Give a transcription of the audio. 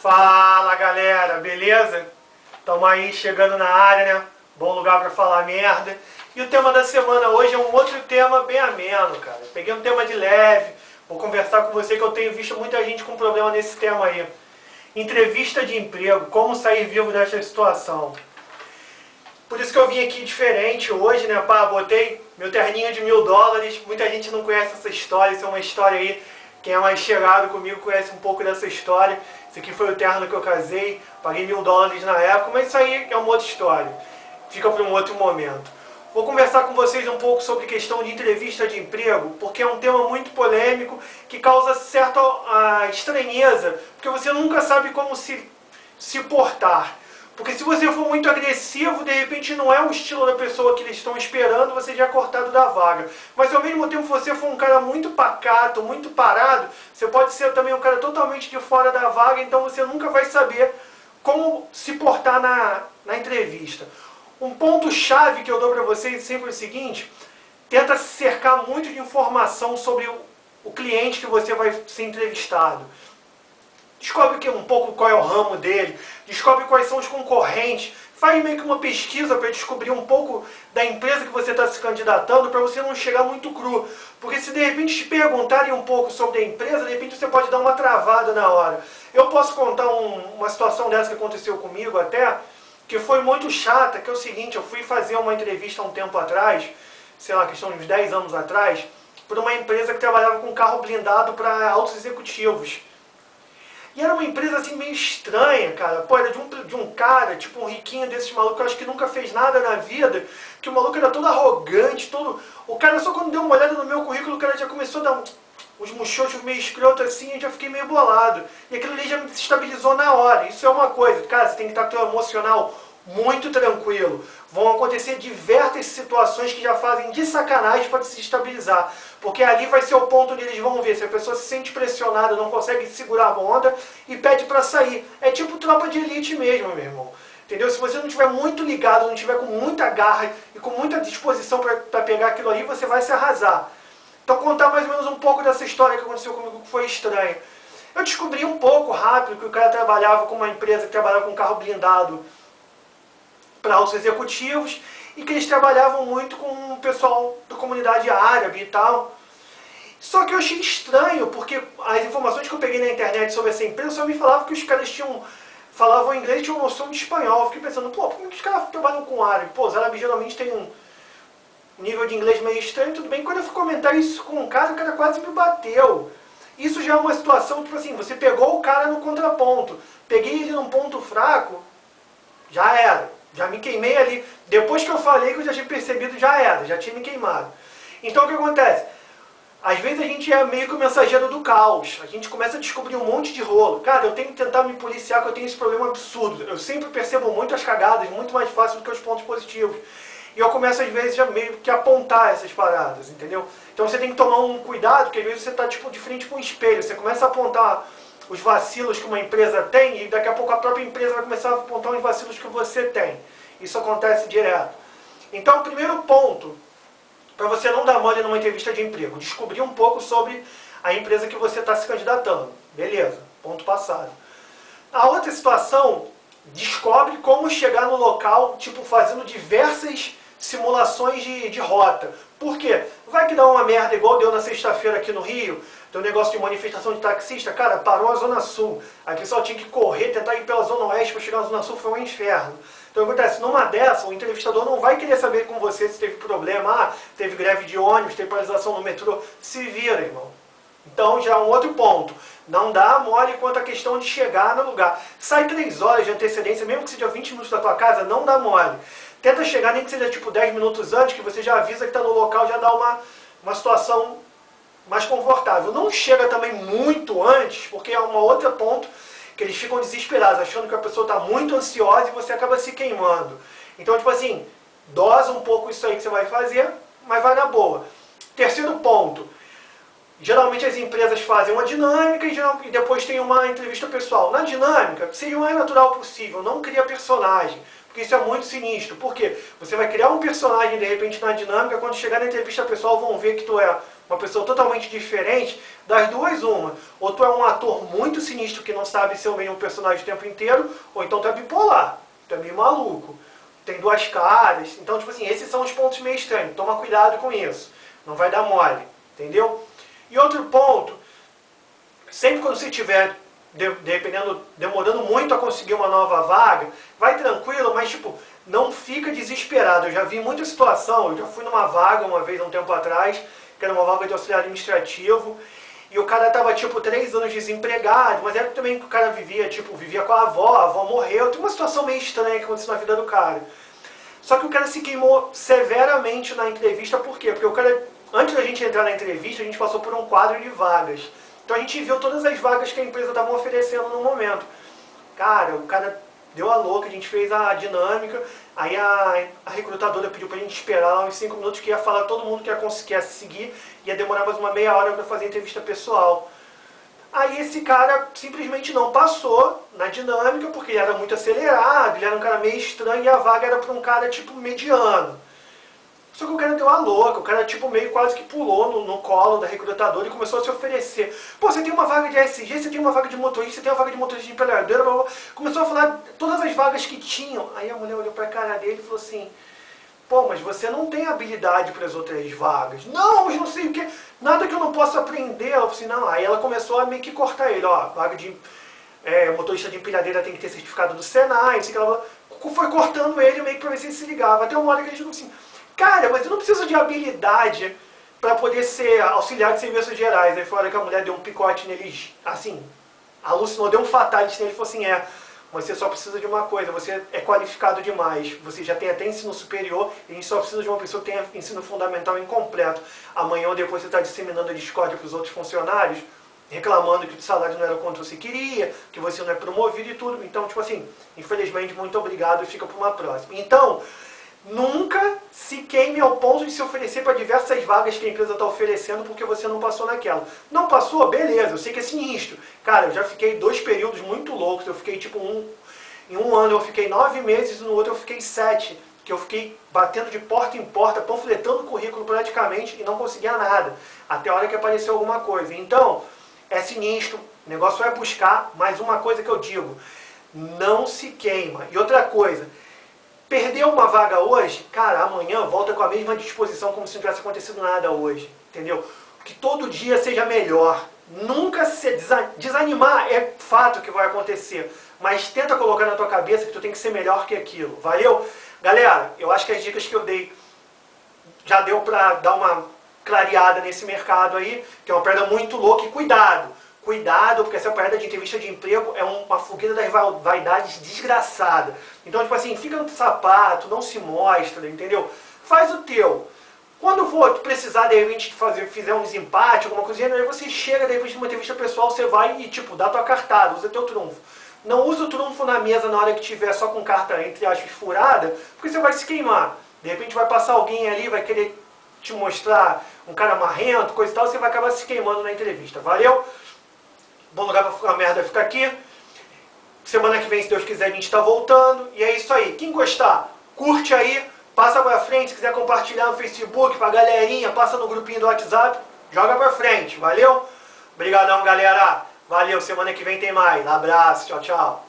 Fala galera, beleza? Estamos aí chegando na área, né? Bom lugar para falar merda. E o tema da semana hoje é um outro tema bem ameno, cara. Peguei um tema de leve, vou conversar com você que eu tenho visto muita gente com problema nesse tema aí. Entrevista de emprego, como sair vivo dessa situação. Por isso que eu vim aqui diferente hoje, né? Pá, botei meu terninho de $1000. Muita gente não conhece essa história, isso é uma história aí. Quem é mais chegado comigo conhece um pouco dessa história. Esse aqui foi o terno que eu casei, paguei $1000 na época, mas isso aí é uma outra história. Fica para um outro momento. Vou conversar com vocês um pouco sobre questão de entrevista de emprego, porque é um tema muito polêmico, que causa certa estranheza, porque você nunca sabe como se portar. Porque se você for muito agressivo, de repente não é o estilo da pessoa que eles estão esperando, você já é cortado da vaga. Mas ao mesmo tempo, se você for um cara muito pacato, muito parado, você pode ser também um cara totalmente de fora da vaga, então você nunca vai saber como se portar na entrevista. Um ponto-chave que eu dou para vocês é sempre o seguinte: tenta se cercar muito de informação sobre o cliente que você vai ser entrevistado. Descobre um pouco qual é o ramo dele, descobre quais são os concorrentes, faz meio que uma pesquisa para descobrir um pouco da empresa que você está se candidatando, para você não chegar muito cru. Porque se de repente te perguntarem um pouco sobre a empresa, de repente você pode dar uma travada na hora. Eu posso contar uma situação dessa que aconteceu comigo até, que foi muito chata, que é o seguinte: eu fui fazer uma entrevista há um tempo atrás, sei lá, questão de uns 10 anos atrás, por uma empresa que trabalhava com carro blindado para altos executivos. E era uma empresa assim meio estranha, cara. Pô, era de um cara, tipo um riquinho desses malucos, eu acho que nunca fez nada na vida, que o maluco era todo arrogante, todo... O cara só quando deu uma olhada no meu currículo, o cara já começou a dar uns muxoxos meio escroto assim, e eu já fiquei meio bolado. E aquilo ali já me desestabilizou na hora. Isso é uma coisa, cara, você tem que estar com o teu emocional muito tranquilo. Vão acontecer diversas situações que já fazem de sacanagem para se estabilizar. Porque ali vai ser o ponto onde eles vão ver se a pessoa se sente pressionada, não consegue segurar a onda e pede para sair. É tipo tropa de elite mesmo, meu irmão. Entendeu? Se você não estiver muito ligado, não estiver com muita garra e com muita disposição para pegar aquilo ali, você vai se arrasar. Então, contar mais ou menos um pouco dessa história que aconteceu comigo, que foi estranha. Eu descobri um pouco rápido que o cara trabalhava com uma empresa que trabalhava com carro blindado para altos executivos, e que eles trabalhavam muito com o pessoal da comunidade árabe e tal. Só que eu achei estranho, porque as informações que eu peguei na internet sobre essa empresa só me falavam que os caras falavam inglês e tinham noção de espanhol. Eu fiquei pensando, pô, por que os caras trabalham com árabe? Pô, os árabes geralmente têm um nível de inglês meio estranho, tudo bem. Quando eu fui comentar isso com o cara quase me bateu. Isso já é uma situação, tipo assim, você pegou o cara no contraponto. Peguei ele num ponto fraco, já era. Já me queimei ali. Depois que eu falei que eu já tinha percebido, já era. Já tinha me queimado. Então o que acontece? Às vezes a gente é meio que o mensageiro do caos. A gente começa a descobrir um monte de rolo. Cara, eu tenho que tentar me policiar, que eu tenho esse problema absurdo. Eu sempre percebo muito as cagadas, muito mais fácil do que os pontos positivos. E eu começo às vezes já meio que apontar essas paradas, entendeu? Então você tem que tomar um cuidado, porque às vezes você está tipo de frente com um espelho. Você começa a apontar os vacilos que uma empresa tem, e daqui a pouco a própria empresa vai começar a apontar os vacilos que você tem. Isso acontece direto. Então, o primeiro ponto, para você não dar mole numa entrevista de emprego, descobrir um pouco sobre a empresa que você está se candidatando. Beleza, ponto passado. A outra situação, descobre como chegar no local, tipo, fazendo diversas simulações de rota. Por quê? Vai que dá uma merda igual deu na sexta-feira aqui no Rio, tem um negócio de manifestação de taxista, cara, parou a Zona Sul. Aqui só tinha que correr, tentar ir pela Zona Oeste para chegar na Zona Sul, foi um inferno. Então acontece, numa dessa, o entrevistador não vai querer saber com você se teve problema, teve greve de ônibus, teve paralisação no metrô, se vira, irmão. Então já é um outro ponto. Não dá mole quanto à questão de chegar no lugar. Sai 3 horas de antecedência, mesmo que seja 20 minutos da tua casa, não dá mole. Tenta chegar, nem que seja tipo 10 minutos antes, que você já avisa que está no local, já dá uma situação mais confortável. Não chega também muito antes, porque é um outro ponto que eles ficam desesperados, achando que a pessoa está muito ansiosa e você acaba se queimando. Então, tipo assim, dosa um pouco isso aí que você vai fazer, mas vai na boa. Terceiro ponto. Geralmente as empresas fazem uma dinâmica e depois tem uma entrevista pessoal. Na dinâmica, seja o mais natural possível, não cria personagem. Porque isso é muito sinistro. Por quê? Você vai criar um personagem, de repente, na dinâmica, quando chegar na entrevista pessoal vão ver que tu é uma pessoa totalmente diferente, das duas uma. Ou tu é um ator muito sinistro que não sabe ser o mesmo personagem o tempo inteiro, ou então tu é bipolar, tu é meio maluco. Tem duas caras. Então, tipo assim, esses são os pontos meio estranhos. Toma cuidado com isso. Não vai dar mole, entendeu? E outro ponto, sempre quando você estiver, dependendo, demorando muito a conseguir uma nova vaga, vai tranquilo, mas tipo, não fica desesperado. Eu já vi muita situação, eu já fui numa vaga uma vez, há um tempo atrás, que era uma vaga de auxiliar administrativo, e o cara tava tipo 3 anos desempregado, mas era também que o cara vivia, tipo, vivia com a avó morreu, tem uma situação meio estranha que aconteceu na vida do cara. Só que o cara se queimou severamente na entrevista, por quê? Porque o cara, antes da gente entrar na entrevista, a gente passou por um quadro de vagas. Então a gente viu todas as vagas que a empresa estava oferecendo no momento. Cara, o cara deu a louca, a gente fez a dinâmica, aí a recrutadora pediu pra gente esperar lá uns 5 minutos, que ia falar todo mundo que ia seguir, ia demorar mais uma meia hora para fazer a entrevista pessoal. Aí esse cara simplesmente não passou na dinâmica, porque ele era muito acelerado, ele era um cara meio estranho, e a vaga era para um cara tipo mediano. Só que o cara deu a louca, o cara tipo meio quase que pulou no colo da recrutadora e começou a se oferecer. Pô, você tem uma vaga de SG, você tem uma vaga de motorista, você tem uma vaga de motorista de empilhadeira, blá, blá. Começou a falar todas as vagas que tinham. Aí a mulher olhou pra cara dele e falou assim, pô, mas você não tem habilidade para as outras vagas. Não, mas não sei o que, nada que eu não possa aprender. Ela falou assim, não. Aí ela começou a meio que cortar ele, ó, vaga de motorista de empilhadeira tem que ter certificado do Senai, assim, que ela foi cortando ele meio que para ver se ele se ligava. Até uma hora que ele falou assim, cara, mas eu não preciso de habilidade para poder ser auxiliar de serviços gerais. Aí foi a hora que a mulher deu um picote nele, assim, alucinou, deu um fatality nele e falou assim, você só precisa de uma coisa, você é qualificado demais, você já tem até ensino superior, e a gente só precisa de uma pessoa que tenha ensino fundamental incompleto. Amanhã ou depois você está disseminando a discórdia para os outros funcionários, reclamando que o salário não era quanto você queria, que você não é promovido e tudo. Então, tipo assim, infelizmente, muito obrigado e fica para uma próxima. Então, nunca se queime ao ponto de se oferecer para diversas vagas que a empresa está oferecendo porque você não passou naquela. Não passou? Beleza, eu sei que é sinistro. Cara, eu já fiquei 2 períodos muito loucos. Eu fiquei tipo em um ano eu fiquei 9 meses e no outro eu fiquei 7. Que eu fiquei batendo de porta em porta, panfletando o currículo praticamente e não conseguia nada. Até a hora que apareceu alguma coisa. Então, é sinistro, o negócio é buscar, mas uma coisa que eu digo, não se queima. E outra coisa, perdeu uma vaga hoje, cara, amanhã volta com a mesma disposição como se não tivesse acontecido nada hoje, entendeu? Que todo dia seja melhor. Nunca se desanimar é fato que vai acontecer, mas tenta colocar na tua cabeça que tu tem que ser melhor que aquilo, valeu? Galera, eu acho que as dicas que eu dei já deu pra dar uma clareada nesse mercado aí, que é uma perda muito louca, e cuidado, porque essa parada de entrevista de emprego é uma fogueira das vaidades desgraçada. Então, tipo assim, fica no sapato, não se mostra, entendeu? Faz o teu. Quando for precisar, de repente, fizer um desempate, alguma coisinha, aí você chega, de repente, numa entrevista pessoal, você vai e, tipo, dá tua cartada, usa teu trunfo. Não usa o trunfo na mesa na hora que tiver só com carta, entre aspas, furada, porque você vai se queimar. De repente vai passar alguém ali, vai querer te mostrar um cara marrento, coisa e tal, você vai acabar se queimando na entrevista. Valeu? Bom lugar pra ficar merda é ficar aqui. Semana que vem, se Deus quiser, a gente tá voltando. E é isso aí. Quem gostar, curte aí, passa pra frente. Se quiser compartilhar no Facebook, pra galerinha, passa no grupinho do WhatsApp, joga pra frente. Valeu? Obrigadão, galera. Valeu, semana que vem tem mais. Abraço, tchau, tchau.